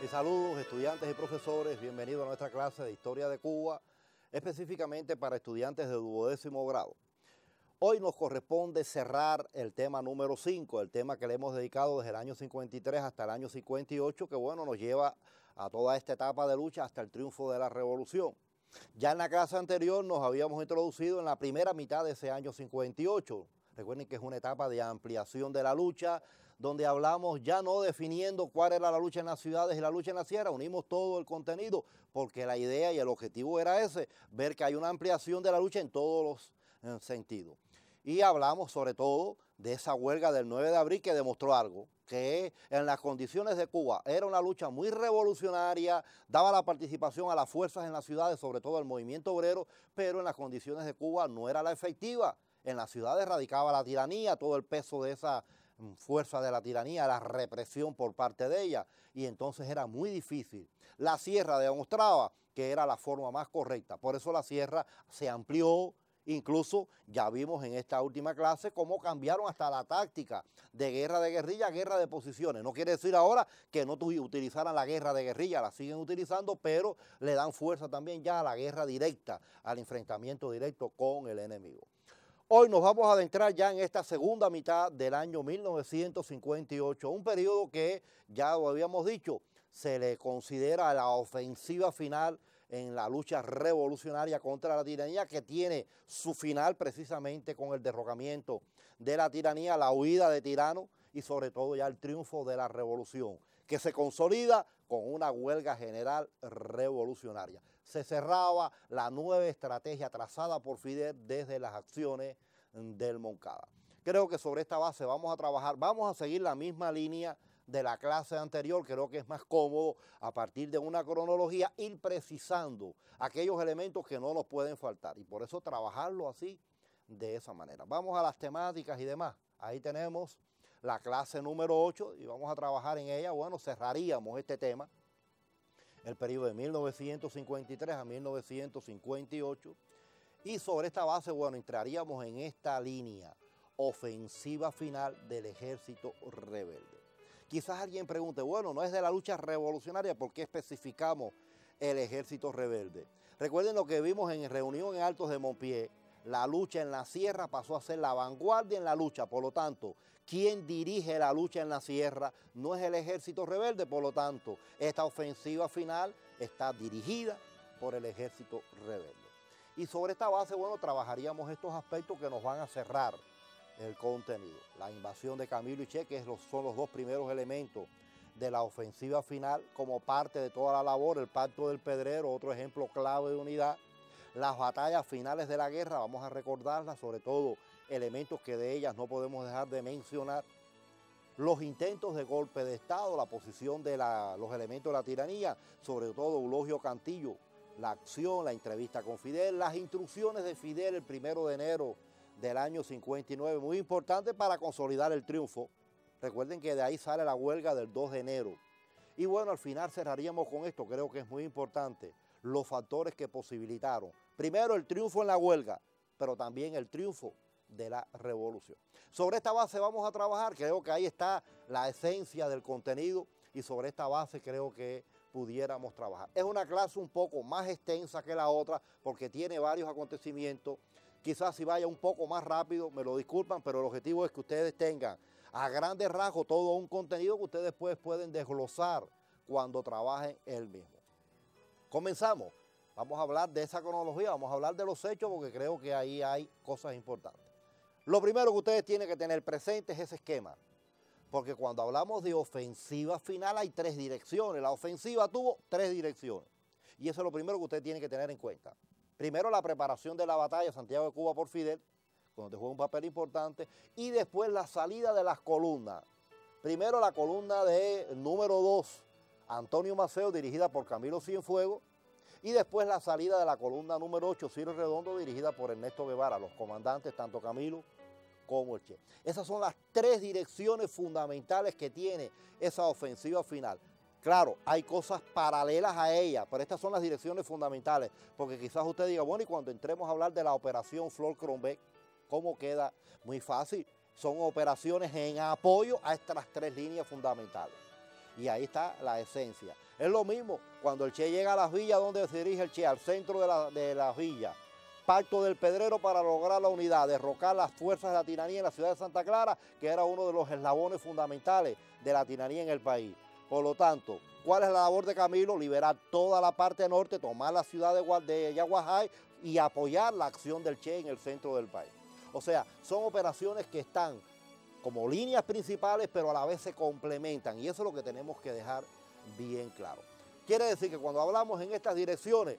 Mis saludos, estudiantes y profesores, bienvenidos a nuestra clase de Historia de Cuba, específicamente para estudiantes de 12º grado. Hoy nos corresponde cerrar el tema número 5, el tema que le hemos dedicado desde el año 53 hasta el año 58, que bueno, nos lleva a toda esta etapa de lucha hasta el triunfo de la revolución. Ya en la clase anterior nos habíamos introducido en la primera mitad de ese año 58. Recuerden que es una etapa de ampliación de la lucha, donde hablamos ya no definiendo cuál era la lucha en las ciudades y la lucha en la sierra, unimos todo el contenido, porque la idea y el objetivo era ese, ver que hay una ampliación de la lucha en todos los sentidos. Y hablamos sobre todo de esa huelga del 9 de abril que demostró algo, que en las condiciones de Cuba era una lucha muy revolucionaria, daba la participación a las fuerzas en las ciudades, sobre todo el movimiento obrero, pero en las condiciones de Cuba no era la efectiva. En las ciudades radicaba la tiranía, todo el peso de esa fuerza de la tiranía, la represión por parte de ella, y entonces era muy difícil. La sierra demostraba que era la forma más correcta, por eso la sierra se amplió. Incluso ya vimos en esta última clase cómo cambiaron hasta la táctica de guerra de guerrilla a guerra de posiciones. No quiere decir ahora que no utilizaran la guerra de guerrilla, la siguen utilizando, pero le dan fuerza también ya a la guerra directa, al enfrentamiento directo con el enemigo. Hoy nos vamos a adentrar ya en esta segunda mitad del año 1958, un periodo que ya lo habíamos dicho, se le considera la ofensiva final en la lucha revolucionaria contra la tiranía, que tiene su final precisamente con el derrocamiento de la tiranía, la huida de Tirano y sobre todo ya el triunfo de la revolución, que se consolida con una huelga general revolucionaria. Se cerraba la nueva estrategia trazada por Fidel desde las acciones del Moncada. Creo que sobre esta base vamos a trabajar, vamos a seguir la misma línea de la clase anterior. Creo que es más cómodo a partir de una cronología ir precisando aquellos elementos que no nos pueden faltar y por eso trabajarlo así, de esa manera. Vamos a las temáticas y demás. Ahí tenemos la clase número 8 y vamos a trabajar en ella. Bueno, cerraríamos este tema, el periodo de 1953 a 1958, y sobre esta base, bueno, entraríamos en esta línea ofensiva final del ejército rebelde. Quizás alguien pregunte, bueno, no es de la lucha revolucionaria, ¿por qué especificamos el ejército rebelde? Recuerden lo que vimos en reunión en Altos de Mompié, la lucha en la sierra pasó a ser la vanguardia en la lucha, por lo tanto, quien dirige la lucha en la sierra no es el ejército rebelde, por lo tanto, esta ofensiva final está dirigida por el ejército rebelde. Y sobre esta base, bueno, trabajaríamos estos aspectos que nos van a cerrar el contenido. La invasión de Camilo y Che, que son los dos primeros elementos de la ofensiva final como parte de toda la labor, el Pacto del Pedrero, otro ejemplo clave de unidad. Las batallas finales de la guerra, vamos a recordarlas, sobre todo elementos que de ellas no podemos dejar de mencionar. Los intentos de golpe de Estado, la posición de los elementos de la tiranía, sobre todo Eulogio Cantillo, la acción, la entrevista con Fidel, las instrucciones de Fidel el 1 de enero del año 59, muy importante para consolidar el triunfo. Recuerden que de ahí sale la huelga del 2 de enero. Y bueno, al final cerraríamos con esto, creo que es muy importante, los factores que posibilitaron, primero el triunfo en la huelga, pero también el triunfo de la revolución. Sobre esta base vamos a trabajar, creo que ahí está la esencia del contenido y sobre esta base creo que pudiéramos trabajar. Es una clase un poco más extensa que la otra porque tiene varios acontecimientos. Quizás si vaya un poco más rápido, me lo disculpan, pero el objetivo es que ustedes tengan a grandes rasgos todo un contenido que ustedes después pueden desglosar cuando trabajen el mismo. Comenzamos. Vamos a hablar de esa cronología, vamos a hablar de los hechos porque creo que ahí hay cosas importantes. Lo primero que ustedes tienen que tener presente es ese esquema, porque cuando hablamos de ofensiva final hay tres direcciones. La ofensiva tuvo tres direcciones y eso es lo primero que ustedes tienen que tener en cuenta. Primero la preparación de la batalla de Santiago de Cuba por Fidel, donde juega un papel importante, y después la salida de las columnas. Primero la columna de número 2, Antonio Maceo, dirigida por Camilo Cienfuegos, y después la salida de la columna número 8, Ciro Redondo, dirigida por Ernesto Guevara, los comandantes, tanto Camilo como el Che. Esas son las tres direcciones fundamentales que tiene esa ofensiva final. Claro, hay cosas paralelas a ella, pero estas son las direcciones fundamentales, porque quizás usted diga, bueno, y cuando entremos a hablar de la operación Flor Crombé, ¿cómo queda? Muy fácil, son operaciones en apoyo a estas tres líneas fundamentales. Y ahí está la esencia. Es lo mismo cuando el Che llega a las villas, ¿dónde se dirige el Che? Al centro de las villas. Pacto del Pedrero para lograr la unidad, derrocar las fuerzas de la tiranía en la ciudad de Santa Clara, que era uno de los eslabones fundamentales de la tiranía en el país. Por lo tanto, ¿cuál es la labor de Camilo? Liberar toda la parte norte, tomar la ciudad de Yaguajay y apoyar la acción del Che en el centro del país. O sea, son operaciones que están como líneas principales, pero a la vez se complementan, y eso es lo que tenemos que dejar bien claro. Quiere decir que cuando hablamos en estas direcciones,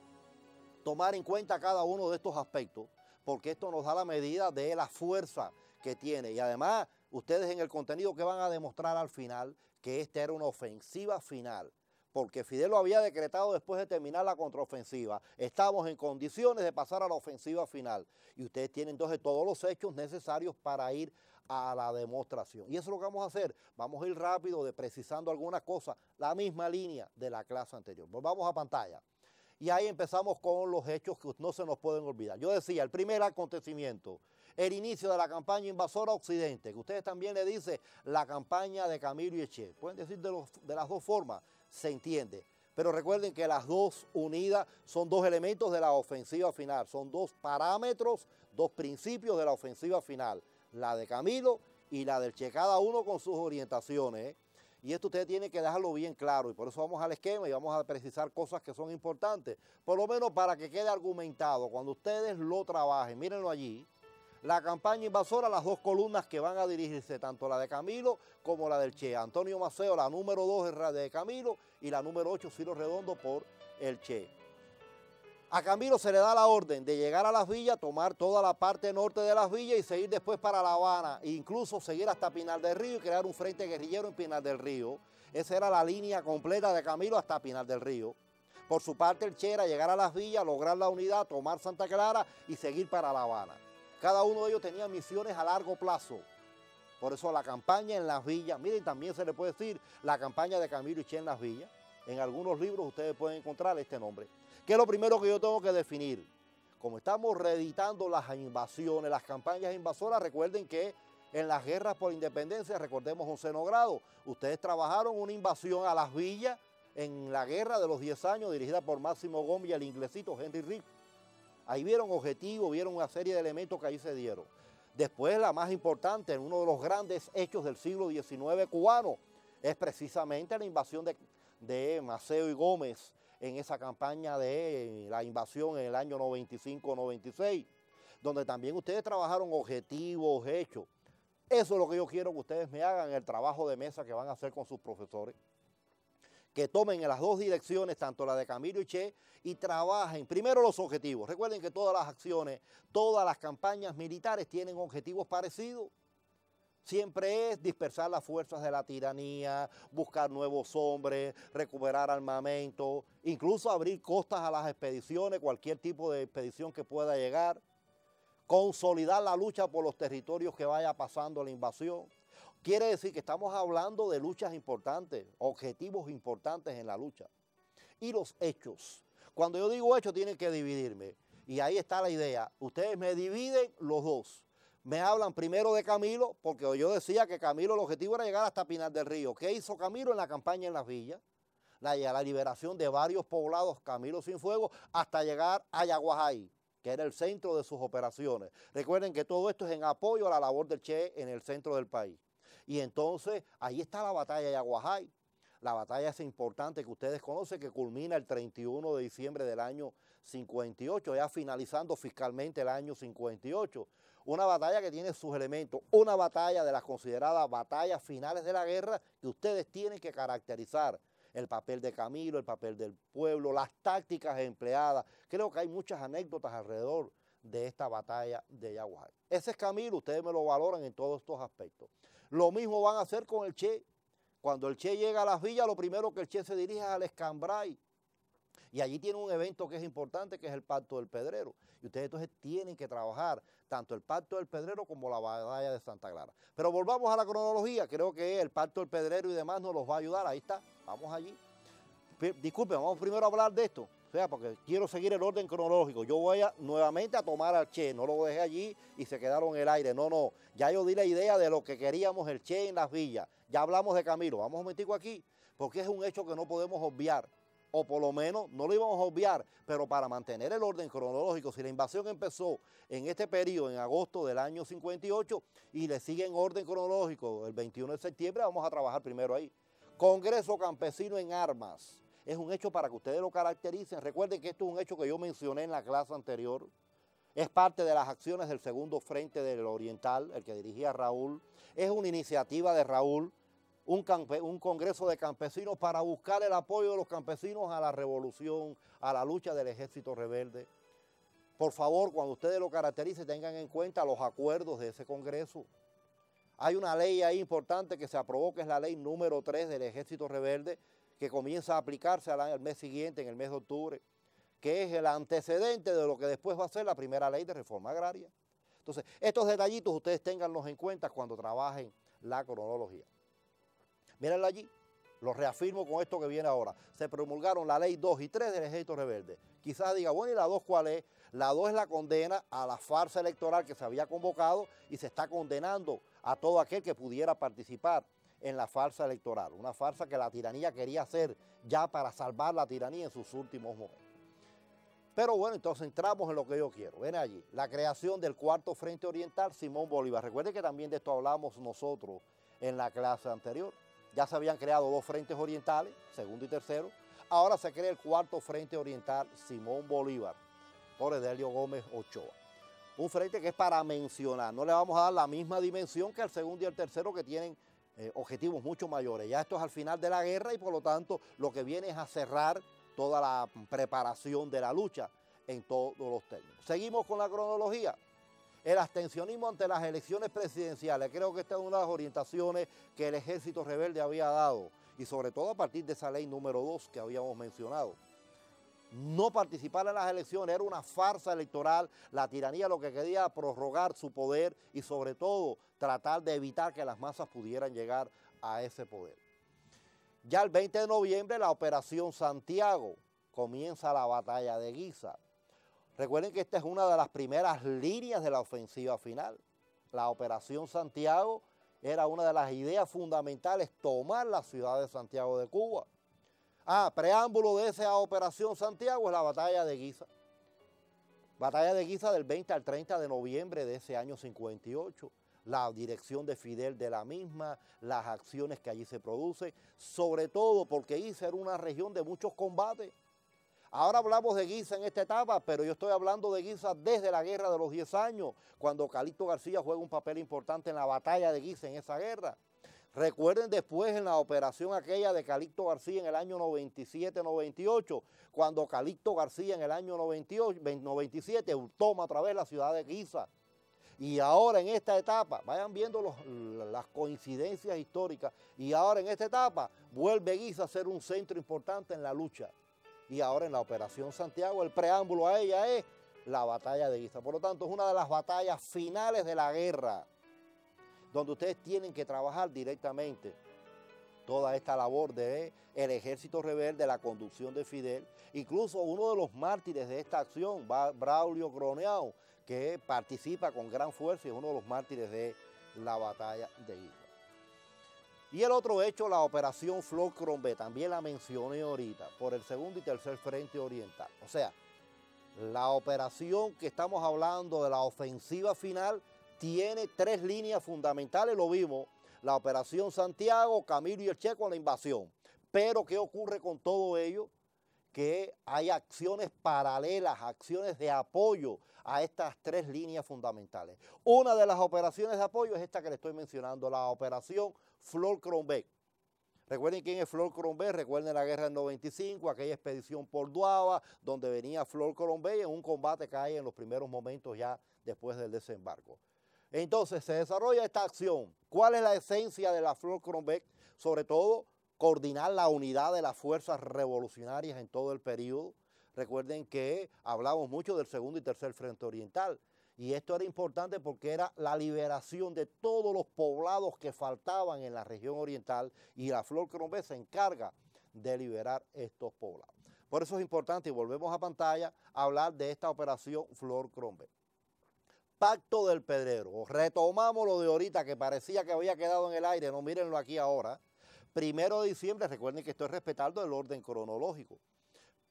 tomar en cuenta cada uno de estos aspectos, porque esto nos da la medida de la fuerza que tiene. Y además, ustedes en el contenido que van a demostrar al final, que esta era una ofensiva final, porque Fidel lo había decretado después de terminar la contraofensiva. Estamos en condiciones de pasar a la ofensiva final. Y ustedes tienen entonces todos los hechos necesarios para ir a la demostración. Y eso es lo que vamos a hacer. Vamos a ir rápido de precisando algunas cosas, la misma línea de la clase anterior. Volvamos a pantalla. Y ahí empezamos con los hechos que no se nos pueden olvidar. Yo decía, el primer acontecimiento, el inicio de la campaña invasora a Occidente, que ustedes también le dicen la campaña de Camilo y Che. Pueden decir de las dos formas, se entiende. Pero recuerden que las dos unidas son dos elementos de la ofensiva final, son dos parámetros, dos principios de la ofensiva final, la de Camilo y la del Che, cada uno con sus orientaciones, Y esto ustedes tienen que dejarlo bien claro, y por eso vamos al esquema y vamos a precisar cosas que son importantes, por lo menos para que quede argumentado, cuando ustedes lo trabajen, mírenlo allí, la campaña invasora, las dos columnas que van a dirigirse, tanto la de Camilo como la del Che. Antonio Maceo, la número 2 de Camilo, y la número 8, Ciro Redondo, por el Che. A Camilo se le da la orden de llegar a las villas, tomar toda la parte norte de las villas y seguir después para La Habana, e incluso seguir hasta Pinar del Río y crear un frente guerrillero en Pinar del Río. Esa era la línea completa de Camilo hasta Pinar del Río. Por su parte, el Che era llegar a las villas, lograr la unidad, tomar Santa Clara y seguir para La Habana. Cada uno de ellos tenía misiones a largo plazo. Por eso la campaña en las villas, miren, también se le puede decir la campaña de Camilo y Che en las villas. En algunos libros ustedes pueden encontrar este nombre. ¿Qué es lo primero que yo tengo que definir? Como estamos reeditando las invasiones, las campañas invasoras, recuerden que en las guerras por independencia, recordemos 11º grado, ustedes trabajaron una invasión a las villas en la guerra de los 10 años dirigida por Máximo Gómez y el inglesito Henry Rick. Ahí vieron objetivos, vieron una serie de elementos que ahí se dieron. Después, la más importante, uno de los grandes hechos del siglo XIX cubano, es precisamente la invasión de Maceo y Gómez en esa campaña de la invasión en el año 95-96, donde también ustedes trabajaron objetivos, hechos. Eso es lo que yo quiero que ustedes me hagan en el trabajo de mesa que van a hacer con sus profesores. Que tomen en las dos direcciones, tanto la de Camilo y Che, y trabajen primero los objetivos. Recuerden que todas las acciones, todas las campañas militares tienen objetivos parecidos. Siempre es dispersar las fuerzas de la tiranía, buscar nuevos hombres, recuperar armamento, incluso abrir costas a las expediciones, cualquier tipo de expedición que pueda llegar, consolidar la lucha por los territorios que vaya pasando la invasión. Quiere decir que estamos hablando de luchas importantes, objetivos importantes en la lucha. Y los hechos. Cuando yo digo hechos, tienen que dividirme. Y ahí está la idea. Ustedes me dividen los dos. Me hablan primero de Camilo, porque yo decía que Camilo, el objetivo era llegar hasta Pinar del Río. ¿Qué hizo Camilo en la campaña en las villas? La liberación de varios poblados, Camilo Cienfuegos, hasta llegar a Yaguajay, que era el centro de sus operaciones. Recuerden que todo esto es en apoyo a la labor del Che en el centro del país. Y entonces, ahí está la batalla de Yaguajay. La batalla es importante que ustedes conocen, que culmina el 31 de diciembre del año 58, ya finalizando fiscalmente el año 58. Una batalla que tiene sus elementos, una batalla de las consideradas batallas finales de la guerra que ustedes tienen que caracterizar. El papel de Camilo, el papel del pueblo, las tácticas empleadas. Creo que hay muchas anécdotas alrededor de esta batalla de Yaguajay. Ese es Camilo, ustedes me lo valoran en todos estos aspectos. Lo mismo van a hacer con el Che. Cuando el Che llega a las villas, lo primero que el Che se dirige es al Escambray. Y allí tiene un evento que es importante, que es el Pacto del Pedrero. Y ustedes entonces tienen que trabajar tanto el Pacto del Pedrero como la batalla de Santa Clara. Pero volvamos a la cronología. Creo que el Pacto del Pedrero y demás nos los va a ayudar. Ahí está, vamos allí. Disculpen, vamos primero a hablar de esto. O sea, porque quiero seguir el orden cronológico. Yo voy nuevamente a tomar al Che, no lo dejé allí y se quedaron en el aire. No, no, ya yo di la idea de lo que queríamos el Che en las villas. Ya hablamos de Camilo. Vamos un momentico aquí, porque es un hecho que no podemos obviar. o por lo menos no lo íbamos a obviar, pero para mantener el orden cronológico, si la invasión empezó en este periodo, en agosto del año 58, y le sigue en orden cronológico el 21 de septiembre, vamos a trabajar primero ahí. Congreso Campesino en Armas. Es un hecho para que ustedes lo caractericen. Recuerden que esto es un hecho que yo mencioné en la clase anterior. Es parte de las acciones del Segundo Frente del Oriental, el que dirigía Raúl. Es una iniciativa de Raúl, un congreso de campesinos para buscar el apoyo de los campesinos a la revolución, a la lucha del ejército rebelde. Por favor, cuando ustedes lo caractericen, tengan en cuenta los acuerdos de ese congreso. Hay una ley ahí importante que se aprobó, que es la ley número 3 del ejército rebelde, que comienza a aplicarse al mes siguiente, en el mes de octubre, que es el antecedente de lo que después va a ser la primera ley de reforma agraria. Entonces, estos detallitos ustedes ténganlos en cuenta cuando trabajen la cronología. Mírenlo allí, lo reafirmo con esto que viene ahora. Se promulgaron la ley 2 y 3 del ejército rebelde. Quizás diga, bueno, ¿y la 2 cuál es? La 2 es la condena a la farsa electoral que se había convocado y se está condenando a todo aquel que pudiera participar en la farsa electoral. Una farsa que la tiranía quería hacer ya para salvar la tiranía en sus últimos momentos. Pero bueno, entonces entramos en lo que yo quiero. Ven allí, la creación del Cuarto Frente Oriental Simón Bolívar. Recuerden que también de esto hablamos nosotros en la clase anterior. Ya se habían creado 2 frentes orientales, segundo y tercero. Ahora se crea el Cuarto Frente Oriental Simón Bolívar, por Edelio Gómez Ochoa. Un frente que es para mencionar. No le vamos a dar la misma dimensión que el segundo y el tercero, que tienen objetivos mucho mayores. Ya esto es al final de la guerra y por lo tanto lo que viene es a cerrar toda la preparación de la lucha en todos los términos. Seguimos con la cronología. El abstencionismo ante las elecciones presidenciales. Creo que esta es una de las orientaciones que el ejército rebelde había dado, y sobre todo a partir de esa ley número 2 que habíamos mencionado. No participar en las elecciones era una farsa electoral. La tiranía lo que quería era prorrogar su poder y sobre todo tratar de evitar que las masas pudieran llegar a ese poder. Ya el 20 de noviembre la Operación Santiago, comienza la batalla de Guisa. Recuerden que esta es una de las primeras líneas de la ofensiva final. La Operación Santiago era una de las ideas fundamentales, tomar la ciudad de Santiago de Cuba. Preámbulo de esa Operación Santiago es la batalla de Guisa. Batalla de Guisa del 20 al 30 de noviembre de ese año 58. La dirección de Fidel de la misma, las acciones que allí se producen, sobre todo porque Guisa era una región de muchos combates. Ahora hablamos de Guisa en esta etapa, pero yo estoy hablando de Guisa desde la Guerra de los 10 años, cuando Calixto García juega un papel importante en la batalla de Guisa en esa guerra. Recuerden después en la operación aquella de Calixto García en el año 97-98, cuando Calixto García en el año 97 toma otra vez la ciudad de Guisa. Y ahora en esta etapa, vayan viendo las coincidencias históricas, y ahora en esta etapa vuelve Guisa a ser un centro importante en la lucha. Y ahora en la Operación Santiago, el preámbulo a ella es la batalla de Guisa. Por lo tanto, es una de las batallas finales de la guerra, donde ustedes tienen que trabajar directamente toda esta labor del ejército rebelde, la conducción de Fidel. Incluso uno de los mártires de esta acción, Braulio Groneau, que participa con gran fuerza y es uno de los mártires de la batalla de Guisa. Y el otro hecho, la Operación Flor Crombé, también la mencioné ahorita, por el segundo y tercer frente oriental. O sea, la operación que estamos hablando de la ofensiva final tiene 3 líneas fundamentales, lo vimos, la Operación Santiago, Camilo y el Che con la invasión. Pero ¿qué ocurre con todo ello? Que hay acciones paralelas, acciones de apoyo a estas 3 líneas fundamentales. Una de las operaciones de apoyo es esta que le estoy mencionando, la Operación Flor Crombé. Recuerden quién es Flor Crombé, recuerden la guerra del 95, aquella expedición por Duava, donde venía Flor Crombé en un combate que hay en los primeros momentos ya después del desembarco. Entonces se desarrolla esta acción. ¿Cuál es la esencia de la Flor Crombé? Sobre todo, coordinar la unidad de las fuerzas revolucionarias en todo el periodo. Recuerden que hablamos mucho del segundo y tercer frente oriental, y esto era importante porque era la liberación de todos los poblados que faltaban en la región oriental, y la Flor Crombé se encarga de liberar estos poblados. Por eso es importante, y volvemos a pantalla, hablar de esta operación Flor Crombé. Pacto del Pedrero. Retomamos lo de ahorita que parecía que había quedado en el aire, no, mírenlo aquí ahora. 1 de diciembre, recuerden que estoy respetando el orden cronológico.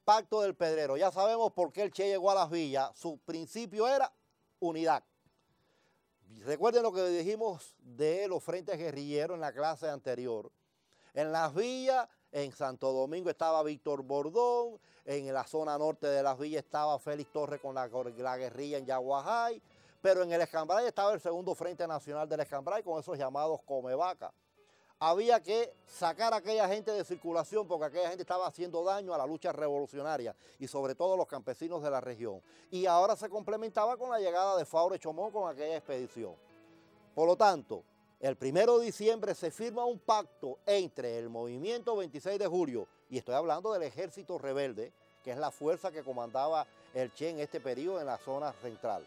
Pacto del Pedrero. Ya sabemos por qué el Che llegó a las villas. Su principio era unidad. Recuerden lo que dijimos de los frentes guerrilleros en la clase anterior. En las villas, en Santo Domingo estaba Víctor Bordón, en la zona norte de las villas estaba Félix Torres con la guerrilla en Yaguajay, pero en el Escambray estaba el segundo Frente Nacional del Escambray con esos llamados Comevaca. Había que sacar a aquella gente de circulación porque aquella gente estaba haciendo daño a la lucha revolucionaria y sobre todo a los campesinos de la región. Y ahora se complementaba con la llegada de Faure Chomón con aquella expedición. Por lo tanto, el 1 de diciembre se firma un pacto entre el movimiento 26 de julio, y estoy hablando del Ejército Rebelde, que es la fuerza que comandaba el Che en este periodo en la zona central.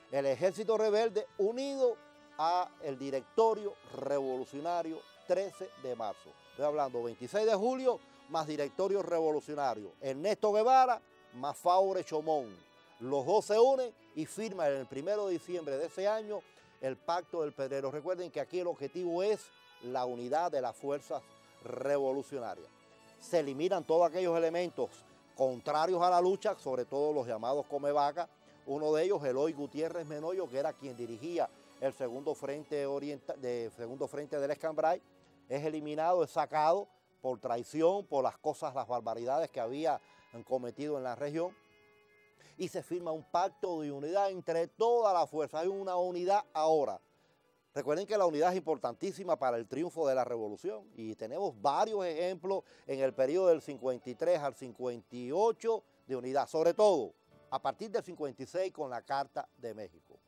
El Ejército Rebelde unido al Directorio Revolucionario 13 de marzo. Estoy hablando 26 de julio más Directorio Revolucionario. Ernesto Guevara más Faure Chomón. Los dos se unen y firman el 1 de diciembre de ese año el Pacto del Pedrero. Recuerden que aquí el objetivo es la unidad de las fuerzas revolucionarias. Se eliminan todos aquellos elementos contrarios a la lucha, sobre todo los llamados Comevaca. Uno de ellos, Eloy Gutiérrez Menoyo, que era quien dirigía el segundo frente del Escambray, es eliminado, es sacado por traición, por las barbaridades que había cometido en la región. Y se firma un pacto de unidad entre todas las fuerzas. Hay una unidad ahora. Recuerden que la unidad es importantísima para el triunfo de la revolución y tenemos varios ejemplos en el periodo del 53 al 58 de unidad, sobre todo a partir del 56 con la Carta de México.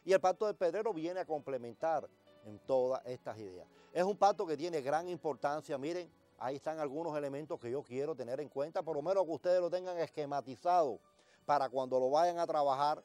Y el Pacto del Pedrero viene a complementar en todas estas ideas. Es un pacto que tiene gran importancia. Miren, ahí están algunos elementos que yo quiero tener en cuenta, por lo menos que ustedes lo tengan esquematizado para cuando lo vayan a trabajar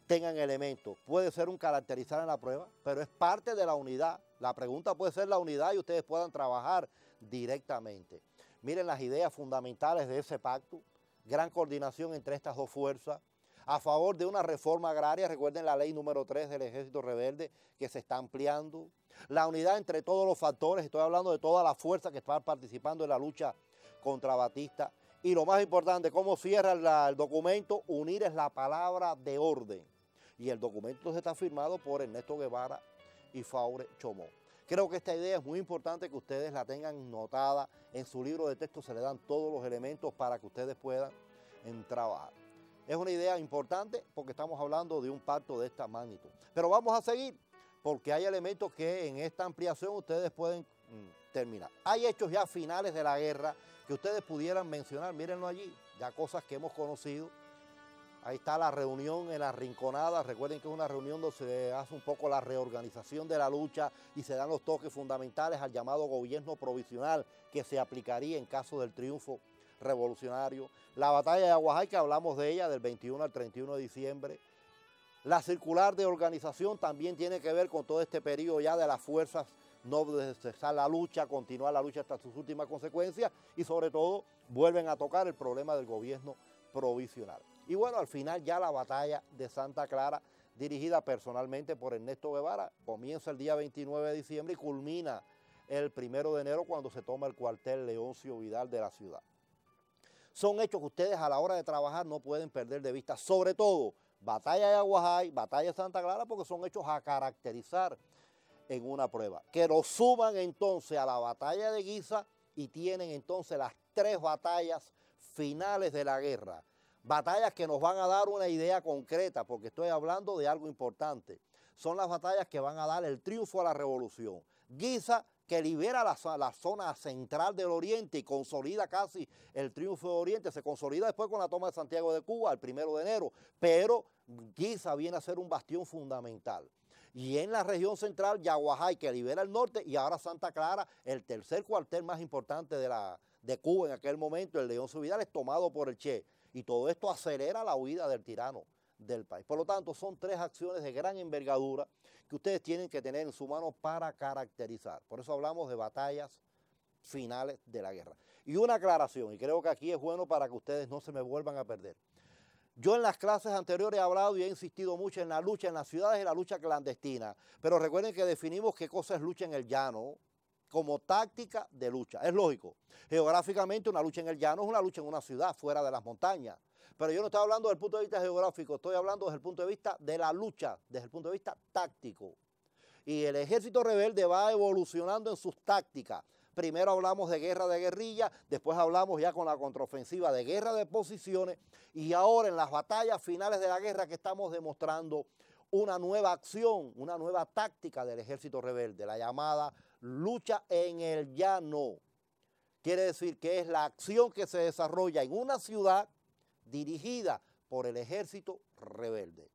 tengan elementos. Puede ser un caracterizar en la prueba, pero es parte de la unidad. La pregunta puede ser la unidad y ustedes puedan trabajar directamente. Miren las ideas fundamentales de ese pacto. Gran coordinación entre estas dos fuerzas. A favor de una reforma agraria, recuerden la ley número 3 del Ejército Rebelde que se está ampliando. La unidad entre todos los factores, estoy hablando de toda la fuerza que está participando en la lucha contra Batista. Y lo más importante, cómo cierra el documento, unir es la palabra de orden. Y el documento está firmado por Ernesto Guevara y Faure Chomón. Creo que esta idea es muy importante que ustedes la tengan notada. En su libro de texto se le dan todos los elementos para que ustedes puedan trabajar. Es una idea importante porque estamos hablando de un pacto de esta magnitud. Pero vamos a seguir porque hay elementos que en esta ampliación ustedes pueden terminar. Hay hechos ya finales de la guerra que ustedes pudieran mencionar, mírenlo allí, ya cosas que hemos conocido. Ahí está la reunión en la Rinconada, recuerden que es una reunión donde se hace un poco la reorganización de la lucha y se dan los toques fundamentales al llamado gobierno provisional que se aplicaría en caso del triunfo revolucionario. La batalla de Yaguajay, que hablamos de ella, del 21 al 31 de diciembre. La circular de organización también tiene que ver con todo este periodo ya de las fuerzas, no cesar la lucha, continuar la lucha hasta sus últimas consecuencias y sobre todo vuelven a tocar el problema del gobierno provisional. Y bueno, al final ya la batalla de Santa Clara, dirigida personalmente por Ernesto Guevara, comienza el día 29 de diciembre y culmina el 1 de enero cuando se toma el cuartel Leoncio Vidal de la ciudad. Son hechos que ustedes a la hora de trabajar no pueden perder de vista, sobre todo batalla de Yaguajay, batalla de Santa Clara, porque son hechos a caracterizar en una prueba. Que lo suman entonces a la batalla de Guisa y tienen entonces las 3 batallas finales de la guerra. Batallas que nos van a dar una idea concreta, porque estoy hablando de algo importante. Son las batallas que van a dar el triunfo a la revolución. Guisa, que libera la zona central del Oriente y consolida casi el triunfo de Oriente, se consolida después con la toma de Santiago de Cuba el 1 de enero, pero Guisa viene a ser un bastión fundamental. Y en la región central, Yaguajay, que libera el norte, y ahora Santa Clara, el tercer cuartel más importante de Cuba en aquel momento, el Leoncio Vidal, es tomado por el Che. Y todo esto acelera la huida del tirano del país. Por lo tanto, son 3 acciones de gran envergadura que ustedes tienen que tener en su mano para caracterizar. Por eso hablamos de batallas finales de la guerra. Y una aclaración, y creo que aquí es bueno para que ustedes no se me vuelvan a perder. Yo en las clases anteriores he hablado y he insistido mucho en la lucha en las ciudades y la lucha clandestina. Pero recuerden que definimos qué cosa es lucha en el llano, como táctica de lucha. Es lógico, geográficamente una lucha en el llano es una lucha en una ciudad, fuera de las montañas. Pero yo no estoy hablando desde el punto de vista geográfico, estoy hablando desde el punto de vista de la lucha, desde el punto de vista táctico. Y el ejército rebelde va evolucionando en sus tácticas. Primero hablamos de guerra de guerrilla, después hablamos ya con la contraofensiva de guerra de posiciones y ahora en las batallas finales de la guerra que estamos demostrando una nueva acción, una nueva táctica del ejército rebelde, la llamada lucha en el llano. Quiere decir que es la acción que se desarrolla en una ciudad dirigida por el ejército rebelde.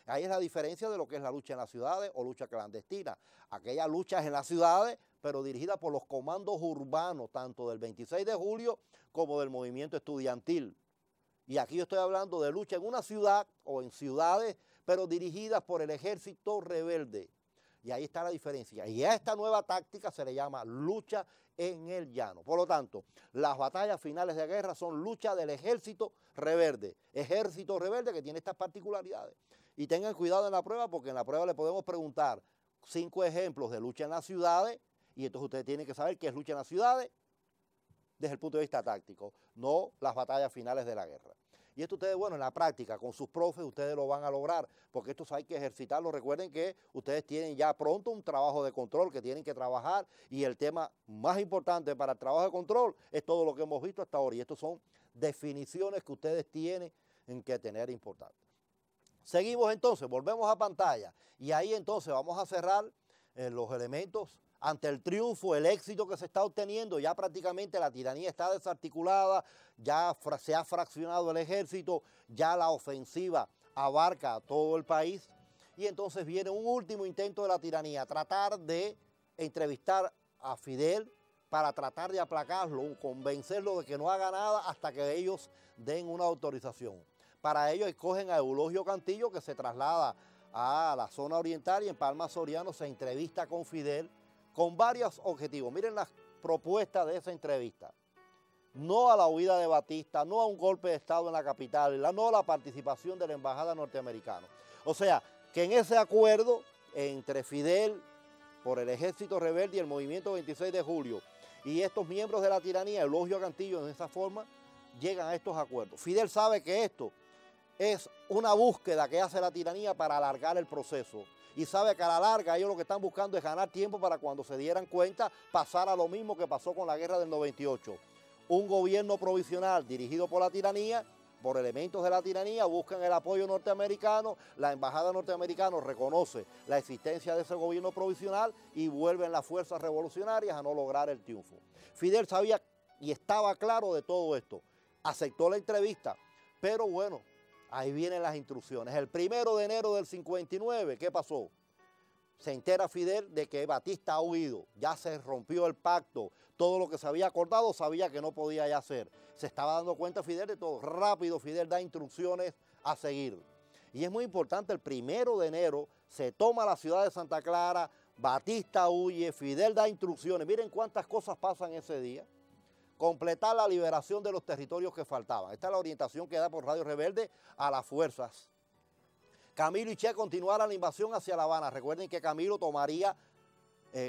Ahí es la diferencia de lo que es la lucha en las ciudades o lucha clandestina. Aquella lucha es en las ciudades, pero dirigida por los comandos urbanos, tanto del 26 de julio como del movimiento estudiantil. Y aquí yo estoy hablando de lucha en una ciudad o en ciudades, pero dirigidas por el ejército rebelde. Y ahí está la diferencia. Y a esta nueva táctica se le llama lucha en el llano. Por lo tanto, las batallas finales de guerra son lucha del ejército rebelde. Ejército rebelde que tiene estas particularidades. Y tengan cuidado en la prueba porque en la prueba le podemos preguntar 5 ejemplos de lucha en las ciudades y entonces ustedes tienen que saber qué es lucha en las ciudades desde el punto de vista táctico, no las batallas finales de la guerra. Y esto ustedes, bueno, en la práctica, con sus profes, ustedes lo van a lograr, porque esto hay que ejercitarlo. Recuerden que ustedes tienen ya pronto un trabajo de control que tienen que trabajar y el tema más importante para el trabajo de control es todo lo que hemos visto hasta ahora. Y estas son definiciones que ustedes tienen que tener importantes. Seguimos entonces, volvemos a pantalla y ahí entonces vamos a cerrar los elementos ante el triunfo, el éxito que se está obteniendo. Ya prácticamente la tiranía está desarticulada, ya se ha fraccionado el ejército, ya la ofensiva abarca a todo el país y entonces viene un último intento de la tiranía, tratar de entrevistar a Fidel para tratar de aplacarlo, convencerlo de que no haga nada hasta que ellos den una autorización. Para ello escogen a Eulogio Cantillo, que se traslada a la zona oriental y en Palma Soriano se entrevista con Fidel con varios objetivos. Miren las propuestas de esa entrevista. No a la huida de Batista, no a un golpe de Estado en la capital, no a la participación de la embajada norteamericana. O sea, que en ese acuerdo entre Fidel por el ejército rebelde y el movimiento 26 de julio y estos miembros de la tiranía, Eulogio Cantillo, en esa forma, llegan a estos acuerdos. Fidel sabe que esto es una búsqueda que hace la tiranía para alargar el proceso y sabe que a la larga ellos lo que están buscando es ganar tiempo para cuando se dieran cuenta pasar a lo mismo que pasó con la guerra del 98. Un gobierno provisional dirigido por la tiranía, por elementos de la tiranía, buscan el apoyo norteamericano, la embajada norteamericana reconoce la existencia de ese gobierno provisional y vuelven las fuerzas revolucionarias a no lograr el triunfo. Fidel sabía y estaba claro de todo esto, aceptó la entrevista, pero bueno, ahí vienen las instrucciones. El 1 de enero del 59, ¿qué pasó? Se entera Fidel de que Batista ha huido, ya se rompió el pacto, todo lo que se había acordado sabía que no podía ya hacer. Se estaba dando cuenta Fidel de todo. Rápido Fidel da instrucciones a seguir. Y es muy importante, el 1 de enero se toma la ciudad de Santa Clara, Batista huye, Fidel da instrucciones. Miren cuántas cosas pasan ese día. Completar la liberación de los territorios que faltaban. Esta es la orientación que da por Radio Rebelde a las fuerzas. Camilo y Che continuaran la invasión hacia La Habana. Recuerden que Camilo tomaría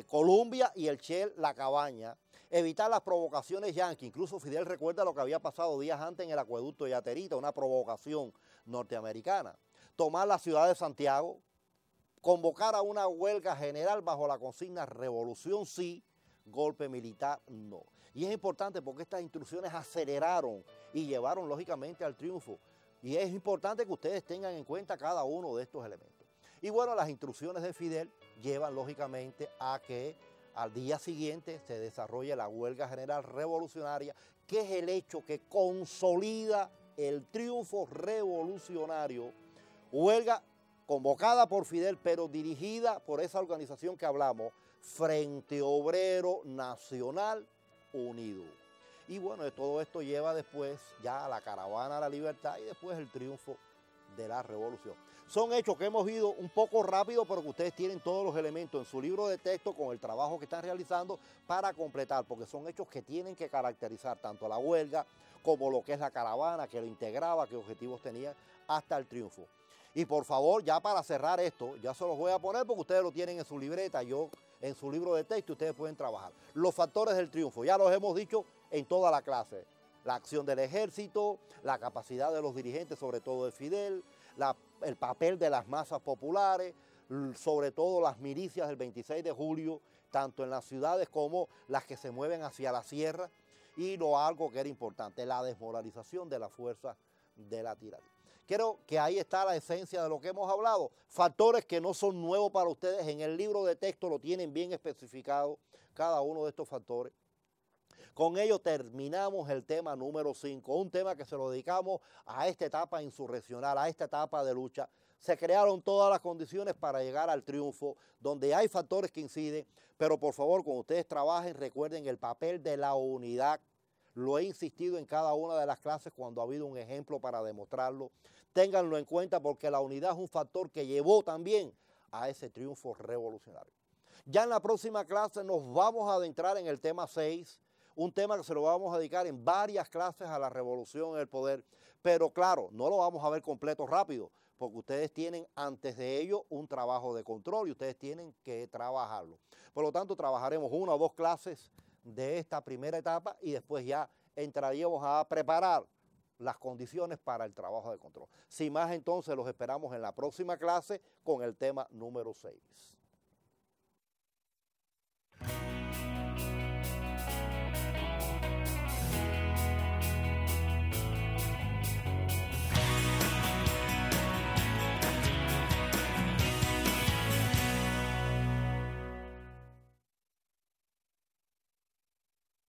Colombia y el Che La Cabaña. Evitar las provocaciones yanquis. Incluso Fidel recuerda lo que había pasado días antes en el acueducto de Yaterita, una provocación norteamericana. Tomar la ciudad de Santiago. Convocar a una huelga general bajo la consigna revolución sí, golpe militar no. Y es importante porque estas instrucciones aceleraron y llevaron lógicamente al triunfo. Y es importante que ustedes tengan en cuenta cada uno de estos elementos. Y bueno, las instrucciones de Fidel llevan lógicamente a que al día siguiente se desarrolle la huelga general revolucionaria, que es el hecho que consolida el triunfo revolucionario. Huelga convocada por Fidel, pero dirigida por esa organización que hablamos, Frente Obrero Nacional Unido. Y bueno, todo esto lleva después ya a la caravana a la libertad y después el triunfo de la revolución. Son hechos que hemos ido un poco rápido, pero que ustedes tienen todos los elementos en su libro de texto con el trabajo que están realizando para completar, porque son hechos que tienen que caracterizar tanto la huelga como lo que es la caravana, que lo integraba, qué objetivos tenía hasta el triunfo. Y por favor, ya para cerrar esto, ya se los voy a poner porque ustedes lo tienen en su libreta, yo en su libro de texto, ustedes pueden trabajar. Los factores del triunfo, ya los hemos dicho en toda la clase. La acción del ejército, la capacidad de los dirigentes, sobre todo de Fidel, el papel de las masas populares, sobre todo las milicias del 26 de julio, tanto en las ciudades como las que se mueven hacia la sierra, y algo que era importante, la desmoralización de las fuerzas de la tiranía. Creo que ahí está la esencia de lo que hemos hablado. Factores que no son nuevos para ustedes. En el libro de texto lo tienen bien especificado cada uno de estos factores. Con ello terminamos el tema número 5, un tema que se lo dedicamos a esta etapa insurreccional, a esta etapa de lucha. Se crearon todas las condiciones para llegar al triunfo, donde hay factores que inciden, pero por favor, cuando ustedes trabajen, recuerden el papel de la unidad. Lo he insistido en cada una de las clases cuando ha habido un ejemplo para demostrarlo. Ténganlo en cuenta porque la unidad es un factor que llevó también a ese triunfo revolucionario. Ya en la próxima clase nos vamos a adentrar en el tema 6, un tema que se lo vamos a dedicar en varias clases a la revolución en el poder, pero claro, no lo vamos a ver completo rápido, porque ustedes tienen antes de ello un trabajo de control y ustedes tienen que trabajarlo. Por lo tanto, trabajaremos 1 o 2 clases de esta primera etapa y después ya entraríamos a preparar las condiciones para el trabajo de control. Sin más, entonces los esperamos en la próxima clase con el tema número 6.